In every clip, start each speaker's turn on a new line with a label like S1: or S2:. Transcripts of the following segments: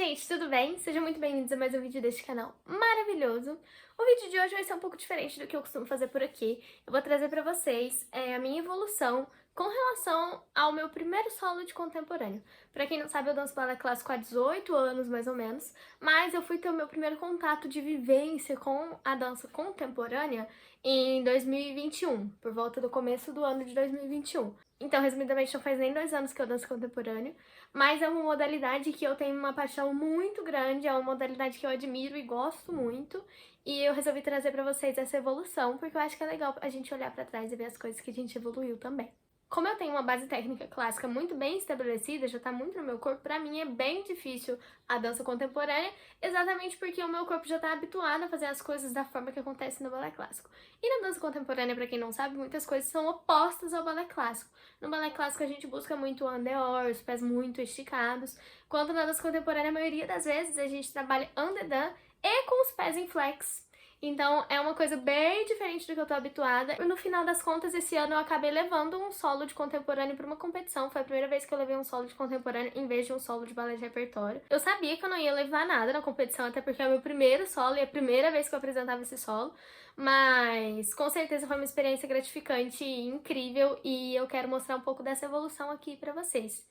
S1: gente, tudo bem? Sejam muito bem-vindos a mais um vídeo deste canal maravilhoso. O vídeo de hoje vai ser um pouco diferente do que eu costumo fazer por aqui. Eu vou trazer pra vocês a minha evolução com relação ao meu primeiro solo de contemporâneo. Pra quem não sabe, eu danço balé clássico há 18 anos, mais ou menos, mas eu fui ter o meu primeiro contato de vivência com a dança contemporânea em 2021, por volta do começo do ano de 2021. Então, resumidamente, não faz nem 2 anos que eu danço contemporâneo, mas é uma modalidade que eu tenho uma paixão muito grande, é uma modalidade que eu admiro e gosto muito, e eu resolvi trazer pra vocês essa evolução, porque eu acho que é legal a gente olhar pra trás e ver as coisas que a gente evoluiu também. Como eu tenho uma base técnica clássica muito bem estabelecida, já tá muito no meu corpo, pra mim é bem difícil a dança contemporânea, exatamente porque o meu corpo já tá habituado a fazer as coisas da forma que acontece no balé clássico. E na dança contemporânea, pra quem não sabe, muitas coisas são opostas ao balé clássico. No balé clássico a gente busca muito o en-dehors, os pés muito esticados, quando na dança contemporânea a maioria das vezes a gente trabalha en-dedans e com os pés em flex. Então é uma coisa bem diferente do que eu tô habituada. E no final das contas, esse ano eu acabei levando um solo de contemporâneo pra uma competição. Foi a primeira vez que eu levei um solo de contemporâneo em vez de um solo de balé de repertório. Eu sabia que eu não ia levar nada na competição, até porque é o meu primeiro solo e é a primeira vez que eu apresentava esse solo. Mas com certeza foi uma experiência gratificante e incrível e eu quero mostrar um pouco dessa evolução aqui pra vocês.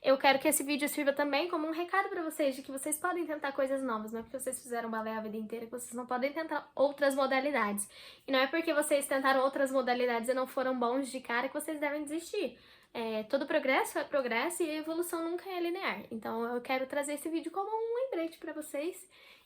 S1: Eu quero que esse vídeo sirva também como um recado pra vocês de que vocês podem tentar coisas novas, não é porque vocês fizeram balé a vida inteira que vocês não podem tentar outras modalidades. E não é porque vocês tentaram outras modalidades e não foram bons de cara que vocês devem desistir. Todo progresso é progresso e a evolução nunca é linear. Então eu quero trazer esse vídeo como um lembrete pra vocês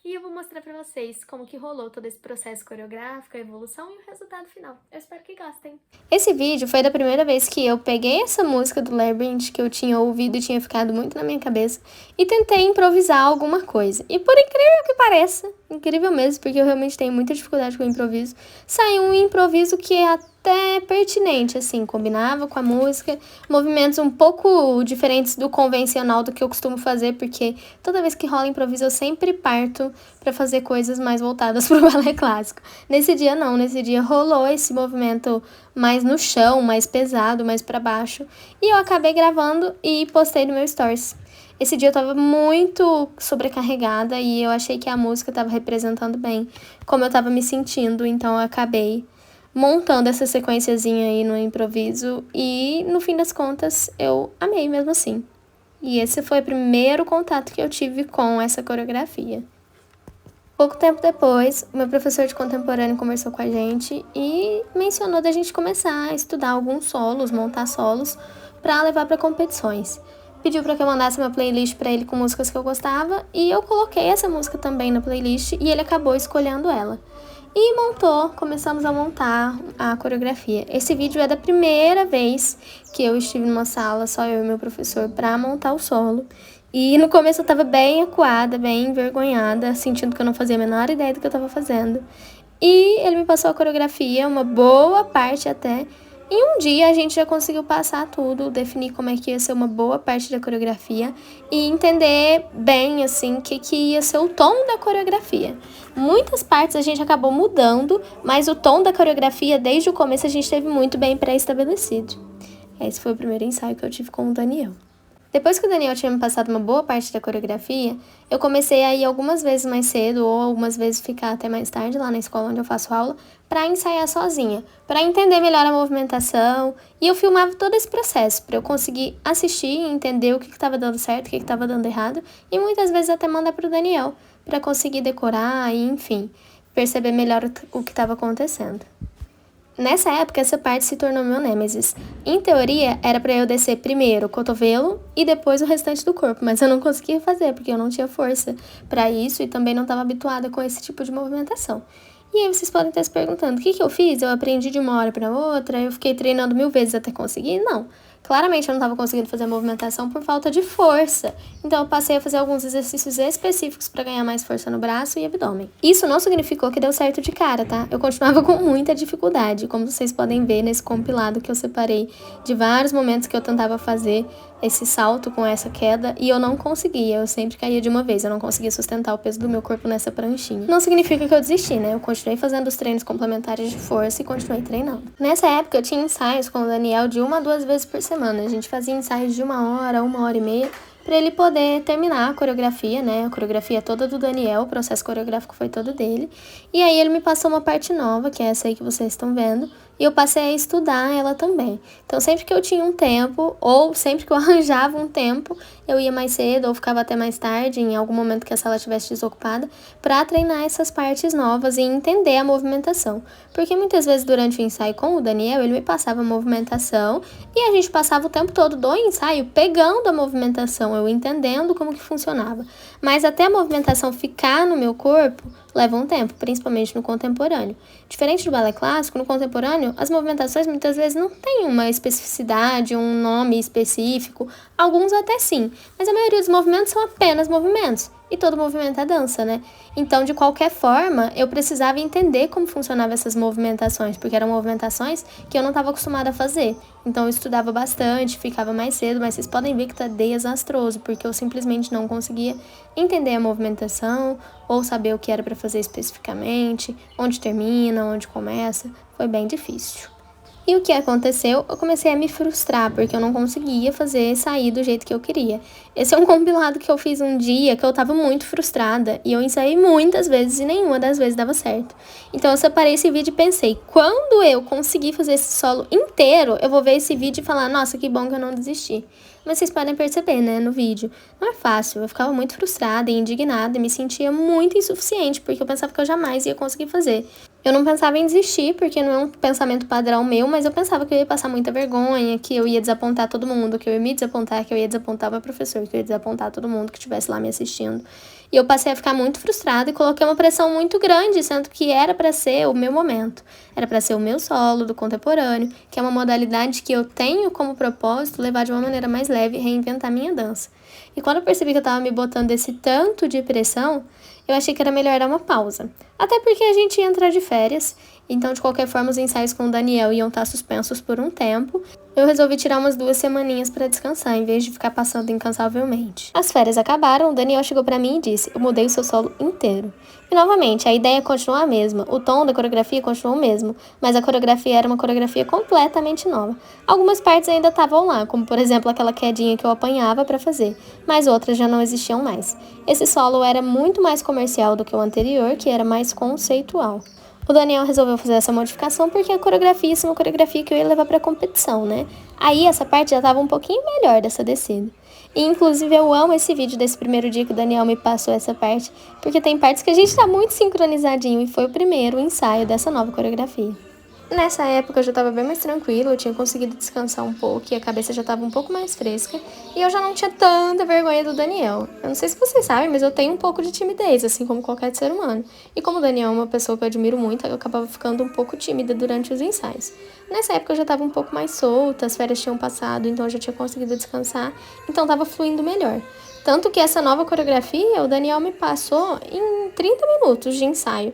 S1: e eu vou mostrar pra vocês como que rolou todo esse processo coreográfico, a evolução e o resultado final. Eu espero que gostem. Esse vídeo foi da primeira vez que eu peguei essa música do Labyrinth que eu tinha ouvido e tinha ficado muito na minha cabeça e tentei improvisar alguma coisa. E por incrível que pareça, incrível mesmo, porque eu realmente tenho muita dificuldade com improviso, saiu um improviso que é até pertinente, assim, combinava com a música, movimentos um pouco diferentes do convencional do que eu costumo fazer, porque toda vez que rola improviso eu sempre parto pra fazer coisas mais voltadas pro balé clássico. Nesse dia não, nesse dia rolou esse movimento mais no chão, mais pesado, mais pra baixo, e eu acabei gravando e postei no meu stories. Esse dia eu tava muito sobrecarregada e eu achei que a música tava representando bem como eu tava me sentindo, então eu acabei montando essa sequenciazinha aí no improviso e, no fim das contas, eu amei mesmo assim. E esse foi o primeiro contato que eu tive com essa coreografia. Pouco tempo depois, o meu professor de contemporâneo conversou com a gente e mencionou da gente começar a estudar alguns solos, montar solos, para levar para competições. Pediu para que eu mandasse uma playlist para ele com músicas que eu gostava e eu coloquei essa música também na playlist e ele acabou escolhendo ela. E começamos a montar a coreografia. Esse vídeo é da primeira vez que eu estive numa sala, só eu e meu professor, para montar o solo. E no começo eu tava bem acuada, bem envergonhada, sentindo que eu não fazia a menor ideia do que eu tava fazendo. E ele me passou a coreografia, uma boa parte até. E um dia a gente já conseguiu passar tudo, definir como é que ia ser uma boa parte da coreografia e entender bem, assim, o que ia ser o tom da coreografia. Muitas partes a gente acabou mudando, mas o tom da coreografia, desde o começo, a gente teve muito bem pré-estabelecido. Esse foi o primeiro ensaio que eu tive com o Daniel. Depois que o Daniel tinha me passado uma boa parte da coreografia, eu comecei a ir algumas vezes mais cedo ou algumas vezes ficar até mais tarde lá na escola onde eu faço aula para ensaiar sozinha, para entender melhor a movimentação, e eu filmava todo esse processo para eu conseguir assistir e entender o que estava dando certo, o que estava dando errado, e muitas vezes até mandar para o Daniel para conseguir decorar e, enfim, perceber melhor o que estava acontecendo. Nessa época, essa parte se tornou meu nêmesis. Em teoria, era pra eu descer primeiro o cotovelo e depois o restante do corpo, mas eu não conseguia fazer, porque eu não tinha força pra isso e também não estava habituada com esse tipo de movimentação. E aí vocês podem estar se perguntando, o que eu fiz? Eu aprendi de uma hora pra outra, eu fiquei treinando 1000 vezes até conseguir? Não. Claramente eu não estava conseguindo fazer a movimentação por falta de força. Então eu passei a fazer alguns exercícios específicos para ganhar mais força no braço e abdômen. Isso não significou que deu certo de cara, tá? Eu continuava com muita dificuldade, como vocês podem ver nesse compilado que eu separei de vários momentos que eu tentava fazer esse salto com essa queda e eu não conseguia, eu sempre caía de uma vez, eu não conseguia sustentar o peso do meu corpo nessa pranchinha. Não significa que eu desisti, né? Eu continuei fazendo os treinos complementares de força e continuei treinando. Nessa época eu tinha ensaios com o Daniel de 1 a 2 vezes por semana. A gente fazia ensaios de 1 hora, 1 hora e meia para ele poder terminar a coreografia, né? A coreografia toda do Daniel, o processo coreográfico foi todo dele. E aí ele me passou uma parte nova, que é essa aí que vocês estão vendo, e eu passei a estudar ela também. Então, sempre que eu tinha um tempo, ou sempre que eu arranjava um tempo, eu ia mais cedo ou ficava até mais tarde, em algum momento que a sala estivesse desocupada, para treinar essas partes novas e entender a movimentação. Porque muitas vezes durante o ensaio com o Daniel, ele me passava a movimentação e a gente passava o tempo todo do ensaio pegando a movimentação, eu entendendo como que funcionava. Mas até a movimentação ficar no meu corpo, leva um tempo, principalmente no contemporâneo. Diferente do balé clássico, no contemporâneo, as movimentações muitas vezes não têm uma especificidade, um nome específico, alguns até sim, mas a maioria dos movimentos são apenas movimentos, e todo movimento é dança, né? Então, de qualquer forma, eu precisava entender como funcionavam essas movimentações, porque eram movimentações que eu não estava acostumada a fazer. Então, eu estudava bastante, ficava mais cedo, mas vocês podem ver que tá desastroso, porque eu simplesmente não conseguia entender a movimentação ou saber o que era para fazer especificamente, onde termina, onde começa. Foi bem difícil. E o que aconteceu? Eu comecei a me frustrar, porque eu não conseguia fazer sair do jeito que eu queria. Esse é um compilado que eu fiz um dia que eu tava muito frustrada, e eu ensaiei muitas vezes e nenhuma das vezes dava certo. Então eu separei esse vídeo e pensei, quando eu conseguir fazer esse solo inteiro, eu vou ver esse vídeo e falar, nossa, que bom que eu não desisti. Mas vocês podem perceber, né, no vídeo, não é fácil, eu ficava muito frustrada e indignada e me sentia muito insuficiente, porque eu pensava que eu jamais ia conseguir fazer. Eu não pensava em desistir, porque não é um pensamento padrão meu, mas eu pensava que eu ia passar muita vergonha, que eu ia desapontar todo mundo, que eu ia me desapontar, que eu ia desapontar o meu professor, que eu ia desapontar todo mundo que estivesse lá me assistindo. E eu passei a ficar muito frustrada e coloquei uma pressão muito grande, sendo que era para ser o meu momento. Era para ser o meu solo do contemporâneo, que é uma modalidade que eu tenho como propósito levar de uma maneira mais leve e reinventar minha dança. E quando eu percebi que eu estava me botando esse tanto de pressão, eu achei que era melhor dar uma pausa. Até porque a gente ia entrar de férias, então de qualquer forma os ensaios com o Daniel iam estar suspensos por um tempo. Eu resolvi tirar umas 2 semaninhas para descansar, em vez de ficar passando incansavelmente. As férias acabaram, o Daniel chegou para mim e disse, eu mudei o seu solo inteiro. E novamente, a ideia continuou a mesma, o tom da coreografia continuou o mesmo, mas a coreografia era uma coreografia completamente nova. Algumas partes ainda estavam lá, como por exemplo aquela quedinha que eu apanhava para fazer, mas outras já não existiam mais. Esse solo era muito mais comercial do que o anterior, que era mais conceitual. O Daniel resolveu fazer essa modificação porque a coreografia ia ser uma coreografia que eu ia levar pra competição, né? Aí essa parte já tava um pouquinho melhor dessa descida. E inclusive eu amo esse vídeo desse primeiro dia que o Daniel me passou essa parte, porque tem partes que a gente tá muito sincronizadinho e foi o primeiro ensaio dessa nova coreografia. Nessa época eu já estava bem mais tranquila, eu tinha conseguido descansar um pouco e a cabeça já estava um pouco mais fresca e eu já não tinha tanta vergonha do Daniel. Eu não sei se vocês sabem, mas eu tenho um pouco de timidez, assim como qualquer ser humano. E como o Daniel é uma pessoa que eu admiro muito, eu acabava ficando um pouco tímida durante os ensaios. Nessa época eu já estava um pouco mais solta, as férias tinham passado, então eu já tinha conseguido descansar, então estava fluindo melhor. Tanto que essa nova coreografia o Daniel me passou em 30 minutos de ensaio.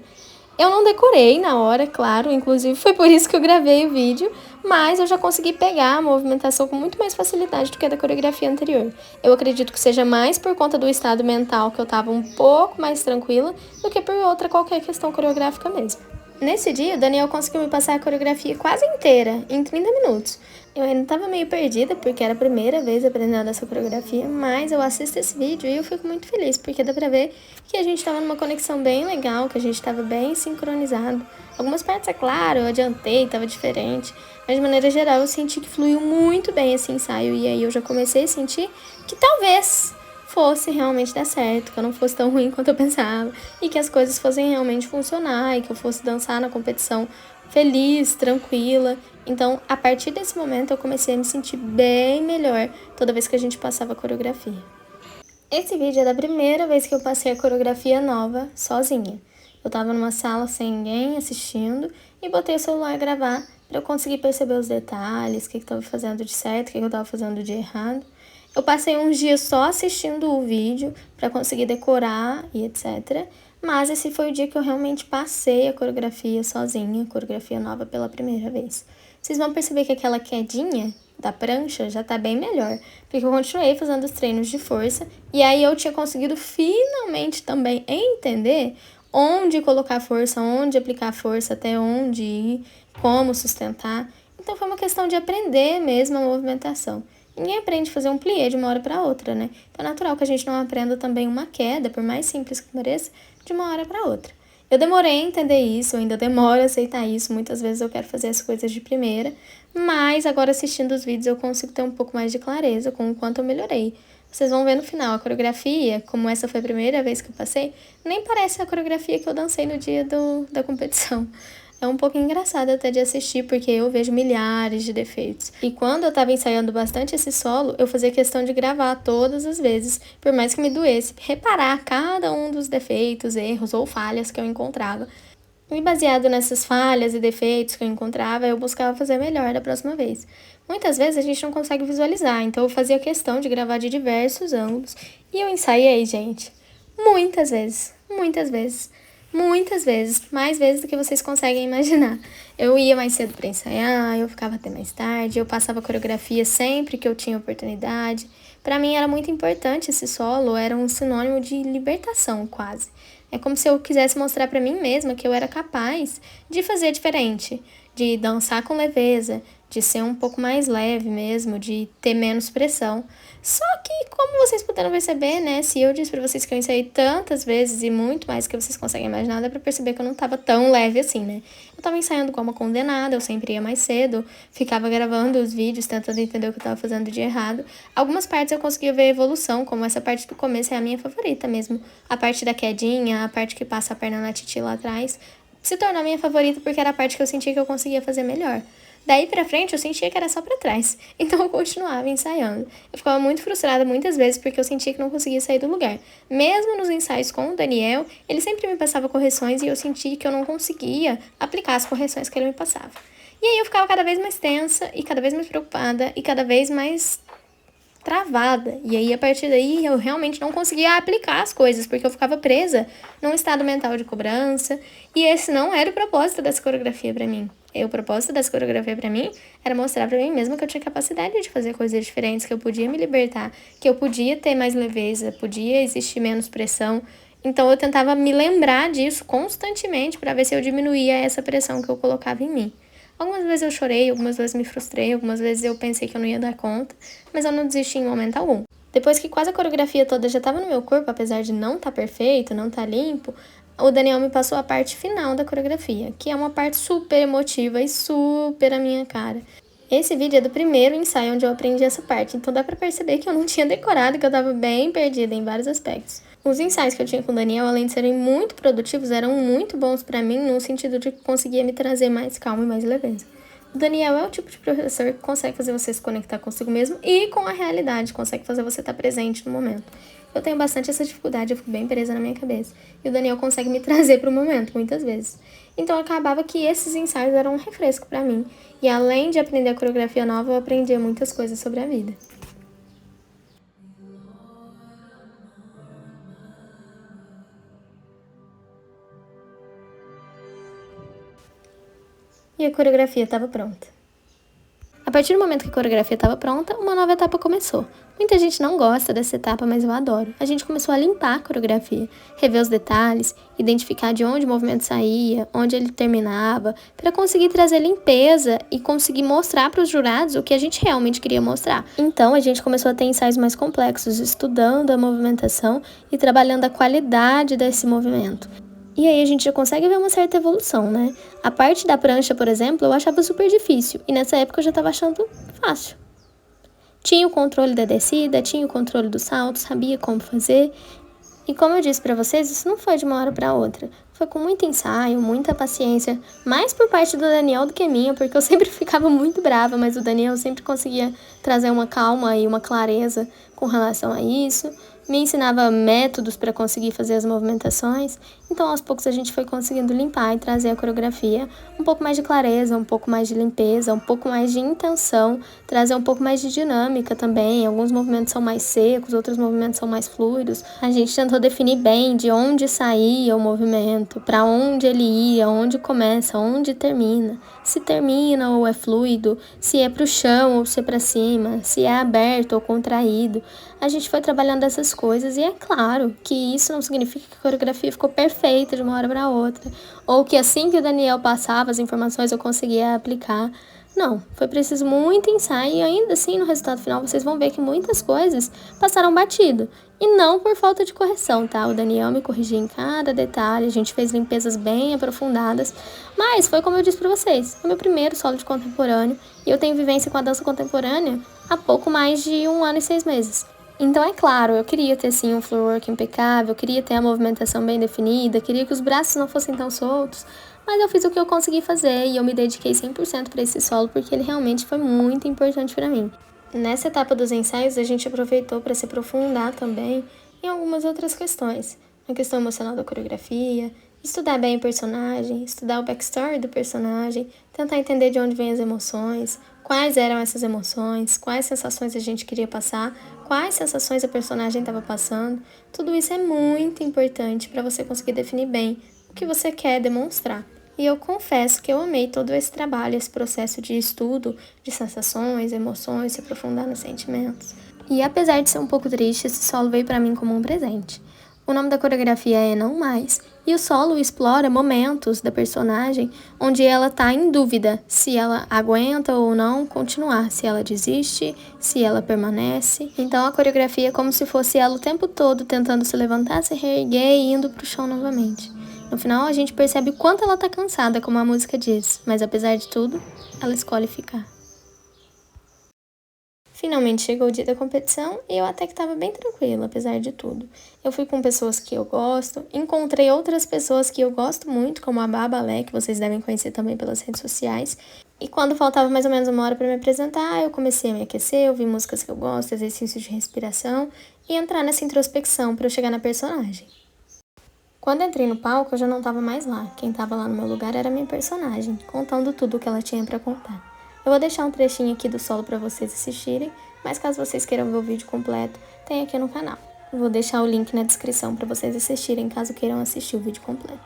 S1: Eu não decorei na hora, claro, inclusive foi por isso que eu gravei o vídeo, mas eu já consegui pegar a movimentação com muito mais facilidade do que a da coreografia anterior. Eu acredito que seja mais por conta do estado mental, que eu tava um pouco mais tranquila, do que por outra qualquer questão coreográfica mesmo. Nesse dia, o Daniel conseguiu me passar a coreografia quase inteira, em 30 minutos. Eu ainda estava meio perdida, porque era a primeira vez aprendendo essa coreografia, mas eu assisto esse vídeo e eu fico muito feliz, porque dá pra ver que a gente estava numa conexão bem legal, que a gente estava bem sincronizado. Algumas partes, é claro, eu adiantei, estava diferente, mas de maneira geral eu senti que fluiu muito bem esse ensaio, e aí eu já comecei a sentir que talvez fosse realmente dar certo, que eu não fosse tão ruim quanto eu pensava, e que as coisas fossem realmente funcionar, e que eu fosse dançar na competição feliz, tranquila. Então, a partir desse momento, eu comecei a me sentir bem melhor toda vez que a gente passava a coreografia. Esse vídeo é da primeira vez que eu passei a coreografia nova sozinha. Eu tava numa sala sem ninguém assistindo e botei o celular a gravar para eu conseguir perceber os detalhes, o que eu tava fazendo de certo, o que eu tava fazendo de errado. Eu passei uns dias só assistindo o vídeo para conseguir decorar e etc. Mas esse foi o dia que eu realmente passei a coreografia sozinha, a coreografia nova pela primeira vez. Vocês vão perceber que aquela quedinha da prancha já tá bem melhor, porque eu continuei fazendo os treinos de força e aí eu tinha conseguido finalmente também entender onde colocar força, onde aplicar força, até onde ir, como sustentar. Então foi uma questão de aprender mesmo a movimentação. Ninguém aprende a fazer um plié de uma hora para outra, né? Então é natural que a gente não aprenda também uma queda, por mais simples que pareça, de uma hora para outra. Eu demorei a entender isso, eu ainda demoro a aceitar isso, muitas vezes eu quero fazer as coisas de primeira, mas agora assistindo os vídeos eu consigo ter um pouco mais de clareza com o quanto eu melhorei. Vocês vão ver no final, a coreografia, como essa foi a primeira vez que eu passei, nem parece a coreografia que eu dancei no dia da competição. É um pouco engraçado até de assistir, porque eu vejo milhares de defeitos. E quando eu tava ensaiando bastante esse solo, eu fazia questão de gravar todas as vezes, por mais que me doesse, reparar cada um dos defeitos, erros ou falhas que eu encontrava. E baseado nessas falhas e defeitos que eu encontrava, eu buscava fazer melhor da próxima vez. Muitas vezes a gente não consegue visualizar, então eu fazia questão de gravar de diversos ângulos. E eu ensaiei, gente, muitas vezes, muitas vezes. Muitas vezes, mais vezes do que vocês conseguem imaginar. Eu ia mais cedo para ensaiar, eu ficava até mais tarde, eu passava coreografia sempre que eu tinha oportunidade. Para mim era muito importante esse solo, era um sinônimo de libertação quase. É como se eu quisesse mostrar para mim mesma que eu era capaz de fazer diferente, de dançar com leveza, de ser um pouco mais leve mesmo, de ter menos pressão. Só que, como vocês puderam perceber, né, se eu disse pra vocês que eu ensaiei tantas vezes e muito mais que vocês conseguem imaginar, dá pra perceber que eu não tava tão leve assim, né? Eu tava ensaiando como uma condenada, eu sempre ia mais cedo, ficava gravando os vídeos, tentando entender o que eu tava fazendo de errado. Algumas partes eu conseguia ver a evolução, como essa parte do começo é a minha favorita mesmo. A parte da quedinha, a parte que passa a perna na titi lá atrás, se tornou a minha favorita porque era a parte que eu sentia que eu conseguia fazer melhor. Daí pra frente eu sentia que era só pra trás, então eu continuava ensaiando. Eu ficava muito frustrada muitas vezes porque eu sentia que não conseguia sair do lugar. Mesmo nos ensaios com o Daniel, ele sempre me passava correções e eu sentia que eu não conseguia aplicar as correções que ele me passava. E aí eu ficava cada vez mais tensa e cada vez mais preocupada e cada vez mais travada. E aí, a partir daí, eu realmente não conseguia aplicar as coisas, porque eu ficava presa num estado mental de cobrança. E esse não era o propósito dessa coreografia pra mim. O propósito dessa coreografia pra mim era mostrar pra mim mesma que eu tinha capacidade de fazer coisas diferentes, que eu podia me libertar, que eu podia ter mais leveza, podia existir menos pressão. Então, eu tentava me lembrar disso constantemente pra ver se eu diminuía essa pressão que eu colocava em mim. Algumas vezes eu chorei, algumas vezes me frustrei, algumas vezes eu pensei que eu não ia dar conta, mas eu não desisti em momento algum. Depois que quase a coreografia toda já estava no meu corpo, apesar de não estar perfeito, não estar limpo, o Daniel me passou a parte final da coreografia, que é uma parte super emotiva e super a minha cara. Esse vídeo é do primeiro ensaio onde eu aprendi essa parte, então dá pra perceber que eu não tinha decorado, que eu tava bem perdida em vários aspectos. Os ensaios que eu tinha com o Daniel, além de serem muito produtivos, eram muito bons pra mim, no sentido de que conseguia me trazer mais calma e mais leveza. O Daniel é o tipo de professor que consegue fazer você se conectar consigo mesmo e com a realidade, consegue fazer você estar presente no momento. Eu tenho bastante essa dificuldade, eu fico bem presa na minha cabeça. E o Daniel consegue me trazer pro momento, muitas vezes. Então acabava que esses ensaios eram um refresco pra mim. E além de aprender a coreografia nova, eu aprendia muitas coisas sobre a vida. E a coreografia estava pronta. A partir do momento que a coreografia estava pronta, uma nova etapa começou. Muita gente não gosta dessa etapa, mas eu adoro. A gente começou a limpar a coreografia, rever os detalhes, identificar de onde o movimento saía, onde ele terminava, para conseguir trazer limpeza e conseguir mostrar para os jurados o que a gente realmente queria mostrar. Então, a gente começou a ter ensaios mais complexos, estudando a movimentação e trabalhando a qualidade desse movimento. E aí a gente já consegue ver uma certa evolução, né? A parte da prancha, por exemplo, eu achava super difícil. E nessa época eu já estava achando fácil. Tinha o controle da descida, tinha o controle do salto, sabia como fazer. E como eu disse pra vocês, isso não foi de uma hora pra outra. Foi com muito ensaio, muita paciência. Mais por parte do Daniel do que minha, porque eu sempre ficava muito brava. Mas o Daniel sempre conseguia trazer uma calma e uma clareza com relação a isso. Me ensinava métodos para conseguir fazer as movimentações, então aos poucos a gente foi conseguindo limpar e trazer a coreografia um pouco mais de clareza, um pouco mais de limpeza, um pouco mais de intenção, trazer um pouco mais de dinâmica também. Alguns movimentos são mais secos, outros movimentos são mais fluidos. A gente tentou definir bem de onde saía o movimento, para onde ele ia, onde começa, onde termina, se termina ou é fluido, se é para o chão ou se é para cima, se é aberto ou contraído. A gente foi trabalhando essas coisas e é claro que isso não significa que a coreografia ficou perfeita de uma hora para outra, ou que assim que o Daniel passava as informações eu conseguia aplicar. Não, foi preciso muito ensaio e ainda assim no resultado final vocês vão ver que muitas coisas passaram batido. E não por falta de correção, tá? O Daniel me corrigia em cada detalhe, a gente fez limpezas bem aprofundadas, mas foi como eu disse pra vocês, é meu primeiro solo de contemporâneo e eu tenho vivência com a dança contemporânea há pouco mais de 1 ano e 6 meses. Então, é claro, eu queria ter sim um floorwork impecável, queria ter a movimentação bem definida, queria que os braços não fossem tão soltos, mas eu fiz o que eu consegui fazer e eu me dediquei 100% para esse solo porque ele realmente foi muito importante para mim. Nessa etapa dos ensaios, a gente aproveitou para se aprofundar também em algumas outras questões. A questão emocional da coreografia, estudar bem o personagem, estudar o backstory do personagem, tentar entender de onde vêm as emoções, quais eram essas emoções, quais sensações a gente queria passar, quais sensações a personagem estava passando. Tudo isso é muito importante para você conseguir definir bem o que você quer demonstrar. E eu confesso que eu amei todo esse trabalho, esse processo de estudo, de sensações, emoções, se aprofundar nos sentimentos. E apesar de ser um pouco triste, esse solo veio para mim como um presente. O nome da coreografia é Não Mais, e o solo explora momentos da personagem onde ela está em dúvida se ela aguenta ou não continuar, se ela desiste, se ela permanece. Então a coreografia é como se fosse ela o tempo todo tentando se levantar, se reerguer e indo para o chão novamente. No final a gente percebe o quanto ela está cansada, como a música diz, mas apesar de tudo, ela escolhe ficar. Finalmente chegou o dia da competição e eu até que estava bem tranquila, apesar de tudo. Eu fui com pessoas que eu gosto, encontrei outras pessoas que eu gosto muito, como a Babalé, que vocês devem conhecer também pelas redes sociais. E quando faltava mais ou menos 1 hora para me apresentar, eu comecei a me aquecer, ouvir músicas que eu gosto, exercícios de respiração e entrar nessa introspecção para eu chegar na personagem. Quando entrei no palco, eu já não estava mais lá. Quem estava lá no meu lugar era a minha personagem, contando tudo o que ela tinha para contar. Eu vou deixar um trechinho aqui do solo para vocês assistirem, mas caso vocês queiram ver o vídeo completo, tem aqui no canal. Eu vou deixar o link na descrição para vocês assistirem, caso queiram assistir o vídeo completo.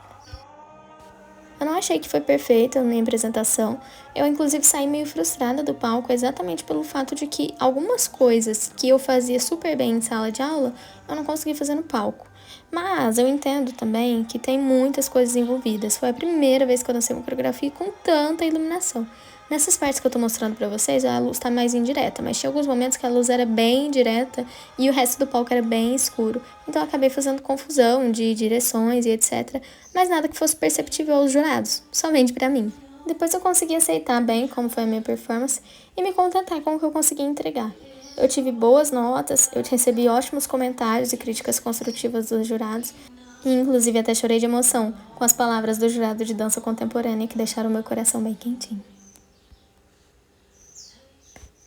S1: Eu não achei que foi perfeita a minha apresentação. Eu, inclusive, saí meio frustrada do palco exatamente pelo fato de que algumas coisas que eu fazia super bem em sala de aula, eu não consegui fazer no palco. Mas eu entendo também que tem muitas coisas envolvidas. Foi a primeira vez que eu dancei uma coreografia com tanta iluminação. Nessas partes que eu tô mostrando pra vocês, a luz tá mais indireta, mas tinha alguns momentos que a luz era bem direta e o resto do palco era bem escuro. Então eu acabei fazendo confusão de direções e etc, mas nada que fosse perceptível aos jurados, somente pra mim. Depois eu consegui aceitar bem como foi a minha performance e me contentar com o que eu consegui entregar. Eu tive boas notas, eu recebi ótimos comentários e críticas construtivas dos jurados, e inclusive até chorei de emoção com as palavras do jurado de dança contemporânea que deixaram meu coração bem quentinho.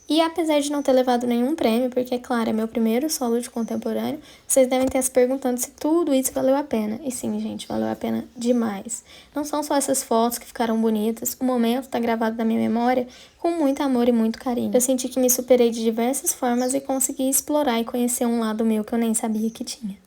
S1: E apesar de não ter levado nenhum prêmio, porque, é claro, é meu primeiro solo de contemporâneo, vocês devem estar se perguntando se tudo isso valeu a pena. E sim, gente, valeu a pena demais. Não são só essas fotos que ficaram bonitas, o momento está gravado na minha memória com muito amor e muito carinho. Eu senti que me superei de diversas formas e consegui explorar e conhecer um lado meu que eu nem sabia que tinha.